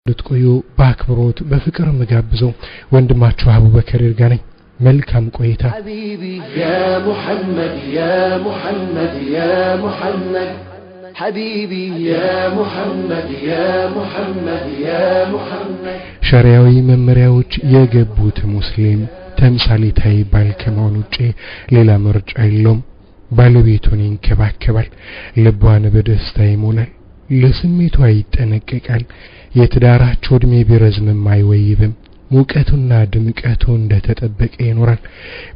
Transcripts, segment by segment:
ልትቆዩ በአክብሮት በፍቅር መጋብዘው ወንድማችሁ አቡበከር ይርጋነኝ መልካም ቆይታ حبيبي يا محمد يا محمد يا محمد حبيبي يا محمد يا محمد يا محمد ሸሪዓዊ መመሪያዎች የገቡት ሙስሊም ተምሳሌታዊ ባል ከመሆኑ ውጪ ሌላ ምርጫ የለውም ባለቤቱን ይንከባከባል ልቧን በደስታ ይሞላል ለስሜቷ ይጠነቀቃል የትዳራቸው እድሜ ቢረዝምም አይወይብም ሙቀቱና ድምቀቱ እንደተጠበቀ ይኖራል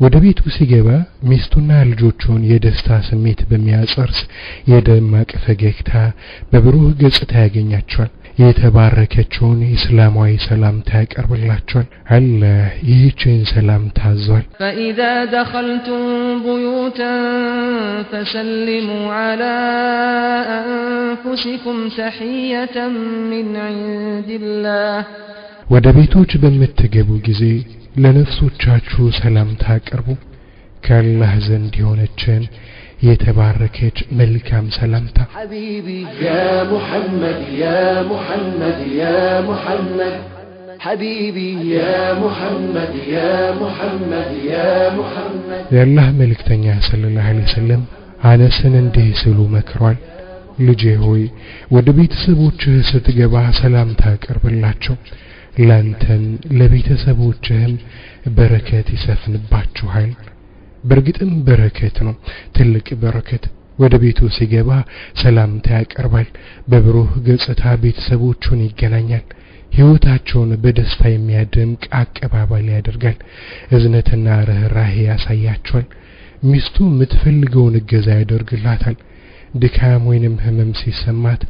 ወደ ቤቱ ሲገባ ሚስቱና ልጆቹን የደስታ ስሜት በሚያጸርስ የደማቅ ፈገግታ በብሩህ ገጽታ ያገኛቸዋል የተባረከችውን እስላማዊ ሰላምታ ያቀርብላቸዋል አላህ ይህችን ሰላምታ አዟል فإذا دخلتم بيوتا فسلموا على أنفسكم تحية من عند الله ወደ ቤቶች በመተገቡ ጊዜ ለነፍሶቻችሁ ሰላምታ አቅርቡ ከአላህ ዘንድ የሆነችን የተባረከች መልካም ሰላምታ حبيبي يا محمد يا محمد يا محمد حبيبي يا محمد يا محمد يا محمد የአላህ መልእክተኛ ሰለላሁ ዐለይሂ ወሰለም አነስን እንዲህ ሲሉ መክሯል ልጄ ሆይ ወደ ቤተሰቦችህ ስትገባ ሰላምታ አቅርብላቸው ላንተም ለቤተሰቦችህም በረከት ይሰፍንባችኋል በርግጥም በረከት ነው ትልቅ በረከት ወደ ቤቱ ሲገባ ሰላምታ ያቀርባል በብሩህ ገጽታ ቤተሰቦቹን ይገናኛል ህይወታቸውን በደስታ የሚያደምቅ አቀባበል ያደርጋል እዝነትና ርህራሄ ያሳያቸዋል ሚስቱ የምትፈልገውን እገዛ ያደርግላታል ድካም ወይንም ህመም ሲሰማት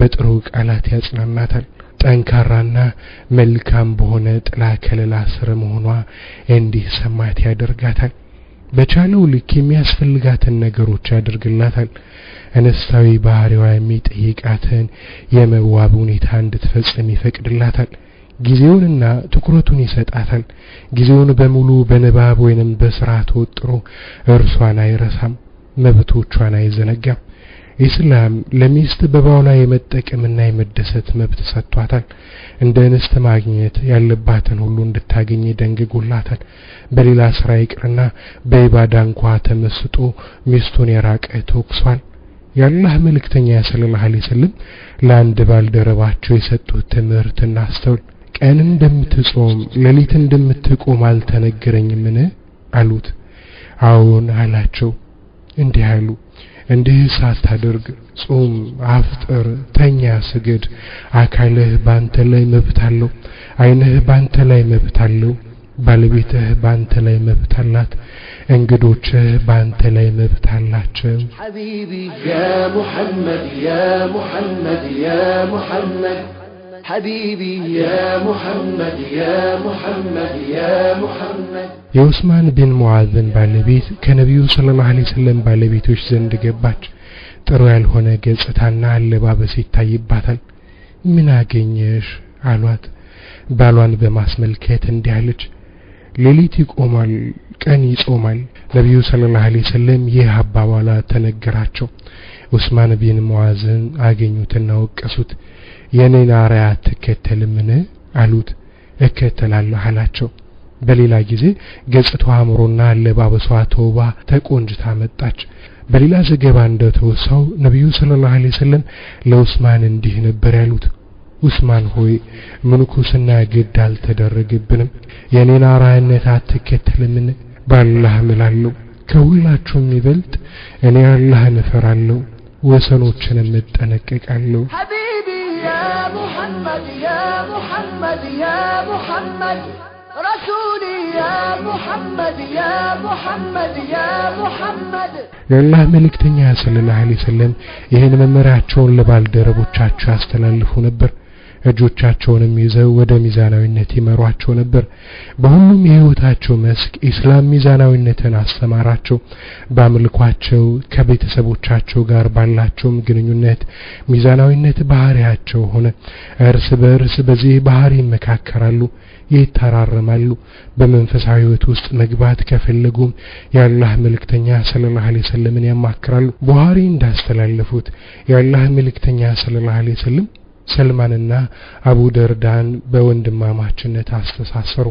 በጥሩ ቃላት ያጽናናታል ጠንካራና መልካም በሆነ ጥላ ከለላ ስር መሆኗ እንዲሰማት ያደርጋታል በቻለው ልክ የሚያስፈልጋትን ነገሮች ያደርግላታል እንስታዊ ባህሪዋ የሚጠይቃትን የመዋብ ሁኔታ እንድትፈጽም ይፈቅድላታል ጊዜውንና ትኩረቱን ይሰጣታል ጊዜውን በሙሉ በንባብ ወይንም በስራ ተወጥሮ እርሷን አይረሳም መብቶቿን አይዘነጋም ኢስላም ለሚስት በባሏ የመጠቀምና የመደሰት መብት ሰጥቷታል እንደ እንስት ማግኘት ያለባትን ሁሉ እንድታገኝ ደንግጎላታል በሌላ ስራ ይቅርና በኢባዳ እንኳን ተመስጦ ሚስቱን የራቀ ተወቅሷል የአላህ መልእክተኛ ሰለላሁ ዐለይሂ ወሰለም ለአንድ ባልደረባቸው የሰጡት ትምህርትና አስተውል ቀን እንደምትጾም ሌሊት እንደምትቆም አልተነገረኝምን አሉት አዎን አላቸው እንዲህ አሉ እንዲህ ሳታደርግ ጾም አፍጥር ተኛ ስግድ አካልህ ባንተ ላይ መብት አለው አይንህ ባንተ ላይ መብት አለው ባለቤትህ ባንተ ላይ መብት አላት እንግዶችህ ባንተ ላይ መብት አላቸው حبيبي يا محمد يا محمد يا محمد حبيبي يا محمد يا محمد يا محمد የዑስማን ቢን ሙዓዝን ባለቤት ከነብዩ ሰለላሁ ዐለይሂ ወሰለም ባለቤቶች ዘንድ ገባች ጥሩ ያልሆነ ገጽታና አለባበስ ይታይባታል ምን አገኘሽ አሏት ባሏን በማስመልከት እንዲህ አለች ሌሊት ይቆማል ቀን ይጾማል ነብዩ ሰለላሁ ዐለይሂ ወሰለም ይህ አባባላ ተነገራቸው ዑስማን ቢን ሙዓዝን አገኙትና ወቀሱት የኔን አርአያ ተከተልምን አሉት እከተላለሁ አላቸው በሌላ ጊዜ ገጽታዋ አምሮና አለባበሷ ተውባ ተቆንጅታ መጣች በሌላ ዘገባ እንደተወሳው ነብዩ ሰለላሁ ዐለይሂ ወሰለም ለዑስማን እንዲህ ነበር ያሉት ዑስማን ሆይ ምንኩስና ግድ አልተደረገብንም የኔን አርአያነት አትከተልምን ባላህ እምላለሁ ከሁላችሁም ይበልጥ እኔ አላህን እፈራለሁ ወሰኖችንም እጠነቀቃለሁ حبيبي يا محمد يا محمد يا محمد رسولي يا محمد يا محمد يا محمد የአላህ መልእክተኛ ሰለላሁ ዐለይሂ ወሰለም ይህን መመሪያቸውን ለባልደረቦቻቸው ያስተላልፉ ነበር እጆቻቸውንም ይዘው ወደ ሚዛናዊነት ይመሯቸው ነበር በሁሉም የህይወታቸው መስክ ኢስላም ሚዛናዊነትን አስተማራቸው በአምልኳቸው ከቤተሰቦቻቸው ጋር ባላቸው ግንኙነት ሚዛናዊነት ባህሪያቸው ሆነ እርስ በርስ በዚህ ባህሪ መካከራሉ ይተራረማሉ በመንፈሳዊ ህይወት ውስጥ መግባት ከፈለጉም የአላህ መልእክተኛ ሰለላሁ ዐለይሂ ወሰለምን ያማክራሉ ቡኻሪ እንዳስተላለፉት የአላህ መልእክተኛ ሰለላሁ ዐለይሂ ወሰለም ሰልማንና አቡ ደርዳን በወንድማማችነት አስተሳሰሩ።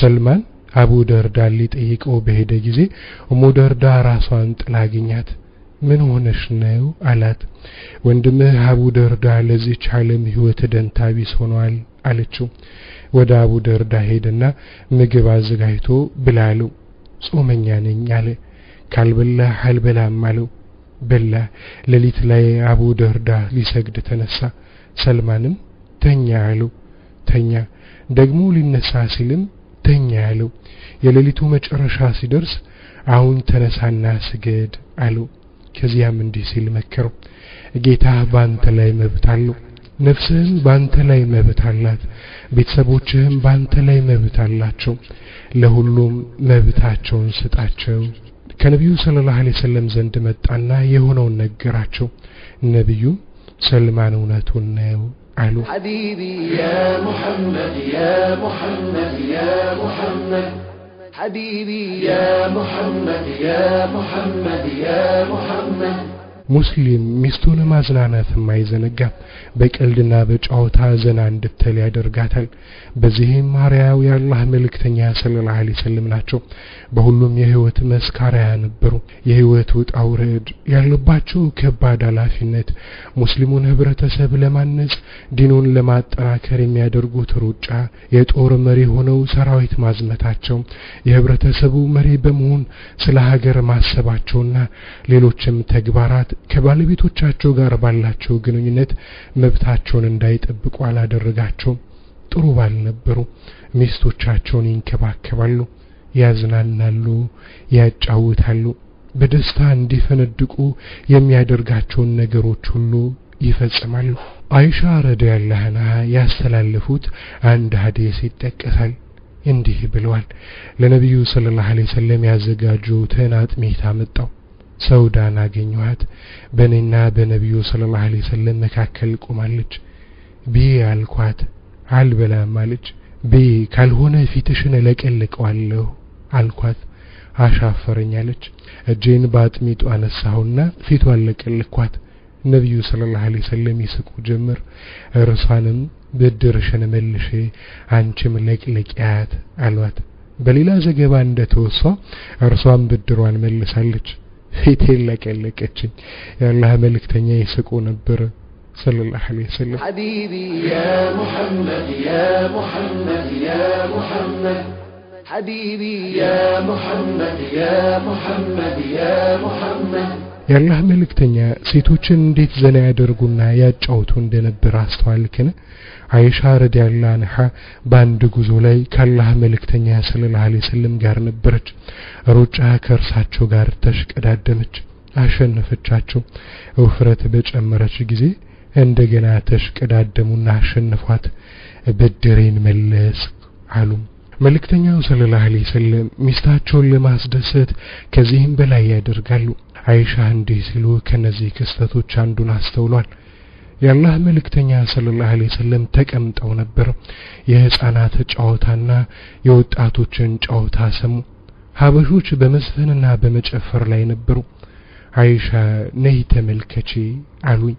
ሰልማን አቡ ደርዳን ሊጠይቀው በሄደ ጊዜ ኡሙ ደርዳ ራሷን ጥላ አገኛት። ምን ሆነሽ ነው አላት። ወንድምህ አቡ ደርዳ ለዚህች ዓለም ህይወት ደንታ ቢስ ሆኗል አለችው። ወደ አቡ ደርዳ ሄደና ምግብ አዘጋጅቶ ብላለው። ጾመኛ ነኝ አለ። ካልበላህ አልበላም አለው። በላ። ሌሊት ላይ አቡ ደርዳ ሊሰግድ ተነሳ። ሰልማንም ተኛ አለው። ተኛ። ደግሞ ሊነሳ ሲልም ተኛ አለው። የሌሊቱ መጨረሻ ሲደርስ አሁን ተነሳና ስገድ አለው። ከዚያም እንዲህ ሲል መከረው። ጌታ ባንተ ላይ መብት አለው። ነፍስህም ባንተ ላይ መብት አላት። ቤተሰቦችህም ባንተ ላይ መብት አላቸው። ለሁሉም መብታቸውን ስጣቸው። ከነብዩ ሰለላሁ ዐለይሂ ወሰለም ዘንድ መጣና የሆነውን ነገራቸው። ነብዩ ሰልማን እውነቱን ነው አሉ። ሐቢቢ ያ ሙሐመድ ያ ሙሐመድ ያ ሙሐመድ ሐቢቢ ያ ሙሐመድ ያ ሙሐመድ ያ ሙሐመድ ሙስሊም ሚስቱን ማዝናናት ማይዘነጋ በቀልድና በጫውታ ዘና እንድትል ያደርጋታል። በዚህም ማርያው የአላህ መልእክተኛ ሰለላሁ ዐለይሂ ወሰለም ናቸው። በሁሉም የህይወት መስካሪያ ነበሩ። የህይወት ውጣ ውረድ ያለባቸው ከባድ ኃላፊነት ሙስሊሙን ህብረተሰብ ለማነጽ ዲኑን ለማጠናከር የሚያደርጉት ሩጫ፣ የጦር መሪ ሆነው ሰራዊት ማዝመታቸው፣ የህብረተሰቡ መሪ በመሆን ስለ ሀገር ማሰባቸውና ሌሎችም ተግባራት ከባለቤቶቻቸው ጋር ባላቸው ግንኙነት መብታቸውን እንዳይጠብቁ አላደረጋቸው። ጥሩ ባል ነበሩ። ሚስቶቻቸውን ይንከባከባሉ፣ ያዝናናሉ፣ ያጫውታሉ። በደስታ እንዲፈነድቁ የሚያደርጋቸውን ነገሮች ሁሉ ይፈጽማሉ። አይሻ ረዲየላሁ ዐንሃ ያስተላለፉት አንድ ሐዲስ ይጠቀሳል። እንዲህ ብለዋል። ለነብዩ ሰለላሁ ዐለይሂ ወሰለም ያዘጋጁትን አጥሚት አመጣው። ሰውዳን አገኘኋት። በእኔና በነብዩ ሰለላሁ ዐለይሂ ወሰለም መካከል ቆማለች። ቢ አልኳት። አልበላም አለች። ቢ ካልሆነ ፊትሽን ለቀልቀዋለሁ አልኳት። አሻፈረኝ አለች። እጄን በአጥሚቱ አነሳሁና ፊቷን ለቀልኳት። ነብዩ ሰለላሁ ዐለይሂ ወሰለም ይስቁ ጀመር። እርሷንም ብድርሽን መልሽ አንቺም ለቅልቂያት አሏት። በሌላ ዘገባ እንደተወሳ እርሷም ብድሯን መልሳለች። ፊቴን ለቀለቀችኝ። የአላህ መልእክተኛ ይስቁ ነበር ሰለላሁ ዐለይሂ ወሰለም። ሐቢቢ ያ ሙሐመድ ያ ሙሐመድ ያ ሙሐመድ ሐቢቢ ያ ሙሐመድ ያ ሙሐመድ ያ ሙሐመድ የአላህ መልእክተኛ ሴቶችን እንዴት ዘና ያደርጉና ያጫውቱ እንደነበር አስተዋልከን? አይሻ ረዲየላሁ ዐንሃ በአንድ ጉዞ ላይ ከአላህ መልእክተኛ ሰለላሁ ዐለይሂ ወሰለም ጋር ነበረች። ሩጫ ከእርሳቸው ጋር ተሽቀዳደመች፣ አሸነፈቻቸው። ውፍረት በጨመረች ጊዜ እንደገና ተሽቀዳደሙና አሸነፏት። ብድሬን መለስ አሉ። መልእክተኛው ሰለላሁ ዐለይሂ ወሰለም ሚስታቸውን ለማስደሰት ከዚህም በላይ ያደርጋሉ። አይሻ እንዲህ ሲሉ ከነዚህ ክስተቶች አንዱን አስተውሏል። የአላህ መልእክተኛ ሰለላሁ ዐለይሂ ወሰለም ተቀምጠው ነበር። የህፃናት ጨዋታና የወጣቶችን ጨዋታ ሰሙ። ሀበሾች በመዝፈንና በመጨፈር ላይ ነበሩ። አይሻ ነይ ተመልከቺ አሉኝ።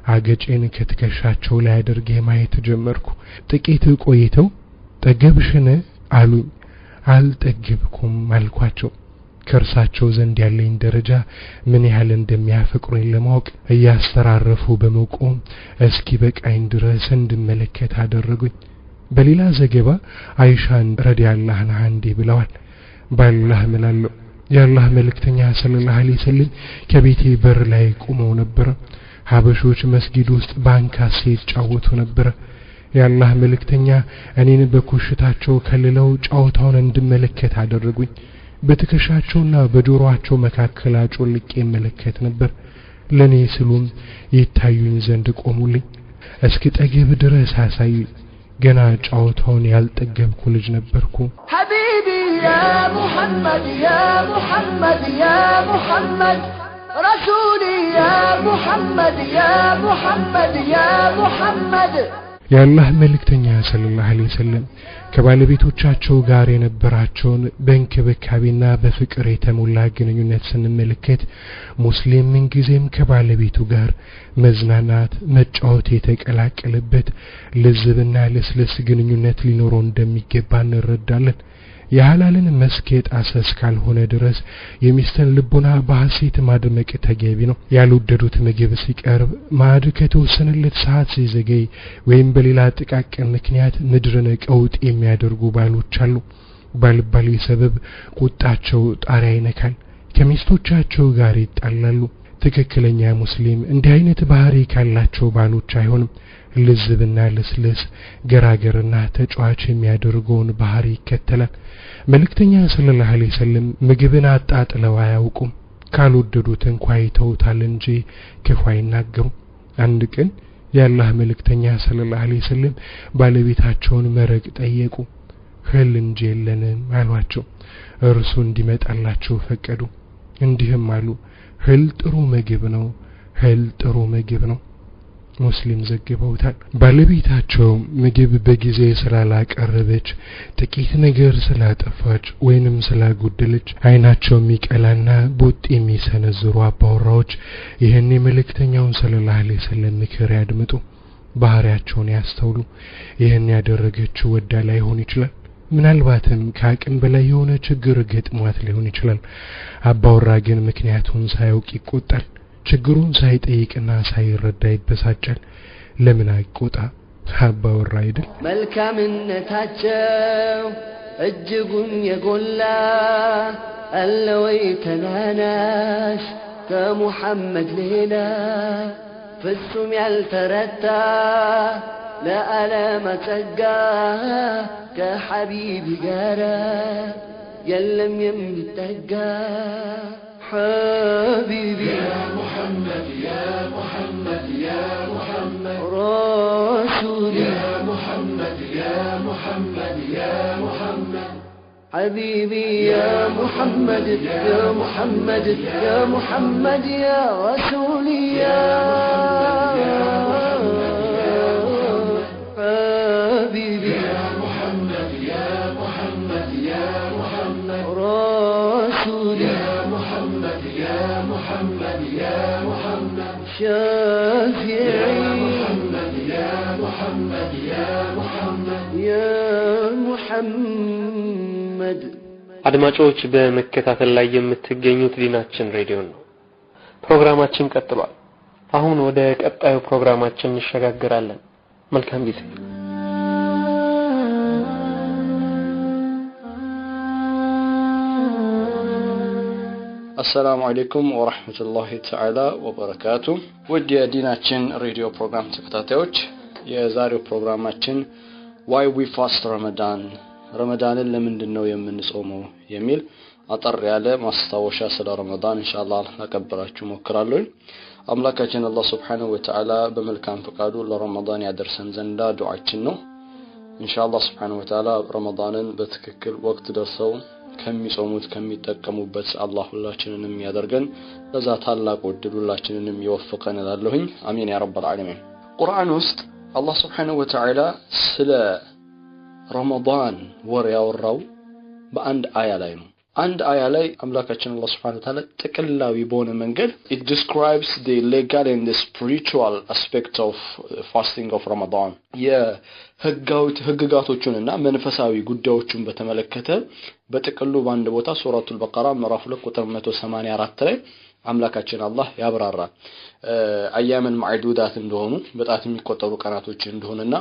አገጬን ከትከሻቸው ላይ አድርጌ ማየት ጀመርኩ። ጥቂት ቆይተው ጠገብሽን አሉኝ። አልጠገብኩም አልኳቸው። ከርሳቸው ዘንድ ያለኝ ደረጃ ምን ያህል እንደሚያፈቅሩኝ ለማወቅ እያስተራረፉ በመቆም እስኪ በቃኝ ድረስ እንድመለከት አደረጉኝ። በሌላ ዘገባ አይሻን ረዲየላሁ ዐንሃ እንዲህ ብለዋል። ባላህ እምላለሁ የአላህ መልእክተኛ ሰለላሁ ዐለይሂ ወሰለም ከቤቴ በር ላይ ቆመው ነበር። ሀበሾች መስጊድ ውስጥ ባንካሴ ይጫወቱ ነበር። የአላህ መልእክተኛ እኔን በኮሽታቸው ከልለው ጫውታውን እንድመለከት አደረጉኝ። በትከሻቸውና በጆሮአቸው መካከል አጮልቄ መለከት ነበር። ለኔ ስሉም ይታዩኝ ዘንድ ቆሙልኝ። እስኪ ጠግብ ድረስ አሳዩኝ። ገና ጫውታውን ያልጠገብኩ ልጅ ነበርኩ። ሐቢቢ ያ ሙሐመድ ያ ሙሐመድ ያ ሙሐመድ ረሱሊ ያ ሙሐመድ ያ ሙሐመድ ያ ሙሐመድ የአላህ መልእክተኛ ሰለላሁ ዐለይሂ ወሰለም ከባለቤቶቻቸው ጋር የነበራቸውን በእንክብካቤና በፍቅር የተሞላ ግንኙነት ስንመለከት ሙስሊም ምንጊዜም ከባለቤቱ ጋር መዝናናት መጫወት የተቀላቀለበት ለዝብና ለስለስ ግንኙነት ሊኖረው እንደሚገባ እንረዳለን። የሐላልን መስኬት አሰስ ካልሆነ ድረስ የሚስተን ልቦና በሐሴት ማድመቅ ተገቢ ነው። ያልወደዱት ምግብ ሲቀርብ ማዕድ ከተወሰነለት ሰዓት ሲዘገይ ወይም በሌላ ጥቃቅን ምክንያት ምድርን ቀውጥ የሚያደርጉ ባሎች አሉ። ባልባሌ ሰበብ ቁጣቸው ጣሪያ ይነካል፣ ከሚስቶቻቸው ጋር ይጣላሉ። ትክክለኛ ሙስሊም እንዲህ አይነት ባህሪ ካላቸው ባሎች አይሆንም። ልዝብና ለስለስ ገራገርና ተጫዋች የሚያደርገውን ባህሪ ይከተላል። መልእክተኛ ሰለላሁ ዐለይሂ ወሰለም ምግብን አጣጥለው አያውቁም። ካልወደዱት እንኳን ይተውታል እንጂ ክፉ አይናገሩም። አንድ ቀን የአላህ መልእክተኛ ሰለላሁ ዐለይሂ ወሰለም ባለቤታቸውን መረቅ ጠየቁ። ህል እንጂ የለንም አሏቸው። እርሱ እንዲመጣላቸው ፈቀዱ። እንዲህም አሉ፣ ህል ጥሩ ምግብ ነው፣ ህል ጥሩ ምግብ ነው። ሙስሊም ዘግበውታል። ባለቤታቸው ምግብ በጊዜ ስላላቀረበች ጥቂት ነገር ስላጠፋች ወይንም ስላጎደለች አይናቸው የሚቀላና ቡጥ የሚሰነዝሩ አባወራዎች ይህን የመልእክተኛውን ሰለላሁ ዐለይሂ ወሰለም ምክር ያድምጡ፣ ባህሪያቸውን ያስተውሉ። ይህን ያደረገችው ወዳ ላይሆን ይችላል። ምናልባትም ከአቅም በላይ የሆነ ችግር ገጥሟት ሊሆን ይችላል። አባወራ ግን ምክንያቱን ሳያውቅ ይቆጣል። ችግሩን ሳይጠይቅና ሳይረዳ ይበሳጫል። ለምን አይቆጣ? አባወራ አይደል? መልካምነታቸው እጅጉን የጎላ አለ ወይ ተናናሽ ከሙሐመድ ሌላ ፍጹም ያልተረታ ለዓለም ጸጋ ከሐቢብ ጋር የለም የሚጠጋ حبيبي يا محمد يا محمد يا محمد رسولي يا محمد يا محمد يا محمد حبيبي يا محمد يا محمد يا محمد يا رسولي يا حبيبي يا محمد يا محمد يا محمد رسولي يا محمد يا محمد يا محمد شافعي محمد يا محمد يا محمد يا محمد አድማጮች በመከታተል ላይ የምትገኙት ዲናችን ሬዲዮ ነው። ፕሮግራማችን ቀጥሏል። አሁን ወደ ቀጣዩ ፕሮግራማችን እንሸጋግራለን። መልካም ጊዜ። السلام عليكم ورحمة الله تعالى وبركاته ودي ديناتشن راديو بروجرام تكتاتيوش የዛሬው ፕሮግራማችን why we fast ረመዳንን ለምንድን ነው የምንጾመው የሚል አጠር ያለ ማስታወሻ ስለ ረመዳን ኢንሻአላህ አቀብራችሁ ሞክራለሁ። አምላካችን አላህ Subhanahu Wa Ta'ala በመልካም ፈቃዱ ለረመዳን ያደርሰን ዘንድ ዱዓችን ነው። ኢንሻአላህ Subhanahu Wa Ta'ala ረመዳንን በትክክል ወቅት ደርሰው ከሚጾሙት ከሚጠቀሙበት አላህ ሁላችንንም ያደርገን። ለዛ ታላቅ ወድል ሁላችንንም ይወፍቀን እላለሁኝ። አሚን ያ ረብል ዓለሚን። ቁርአን ውስጥ አላህ Subhanahu Wa Ta'ala ስለ ረመዳን ወር ያወራው በአንድ አያ ላይ ነው። አንድ አያ ላይ አምላካችን አላህ Subhanahu Wa Ta'ala ጥቅላዊ በሆነ መንገድ it describes the legal and the spiritual aspect of fasting of Ramadan የህግጋቶቹንና መንፈሳዊ ጉዳዮችን በተመለከተ በጥቅሉ በአንድ ቦታ ሱረቱል በቀራ ምዕራፍ 2 ቁጥር 184 ላይ አምላካችን አላህ ያብራራል። አያመን ማዕዱዳት እንደሆኑ በጣት የሚቆጠሩ ቀናቶች እንደሆነና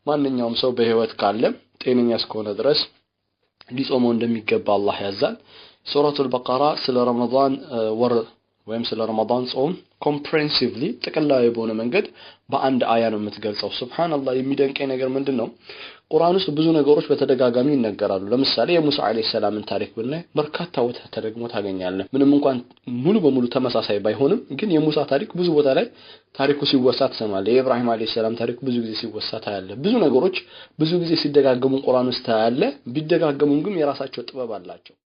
ማንኛውም ሰው በህይወት ካለ ጤነኛ እስከሆነ ድረስ ሊጾመው እንደሚገባ አላህ ያዛል። ሱረቱል በቀራ ስለ ረመዳን ወር ወይም ስለ ረመዳን ጾም ኮምፕሬሄንሲቭሊ ጥቅላዊ በሆነ መንገድ በአንድ አያ ነው የምትገልጸው። ሱብሃንአላህ የሚደንቀኝ ነገር ምንድነው? ቁርአን ውስጥ ብዙ ነገሮች በተደጋጋሚ ይነገራሉ። ለምሳሌ የሙሳ አለይሂ ሰላምን ታሪክ ብናይ በርካታ ቦታ ተደግሞ ታገኛለህ። ምንም እንኳን ሙሉ በሙሉ ተመሳሳይ ባይሆንም ግን የሙሳ ታሪክ ብዙ ቦታ ላይ ታሪኩ ሲወሳ ትሰማለህ። የኢብራሂም አለይሂ ሰላም ታሪክ ብዙ ጊዜ ሲወሳ ታያለህ። ብዙ ነገሮች ብዙ ጊዜ ሲደጋገሙ ቁርአን ውስጥ ታያለህ። ቢደጋገሙም ግን የራሳቸው ጥበብ አላቸው።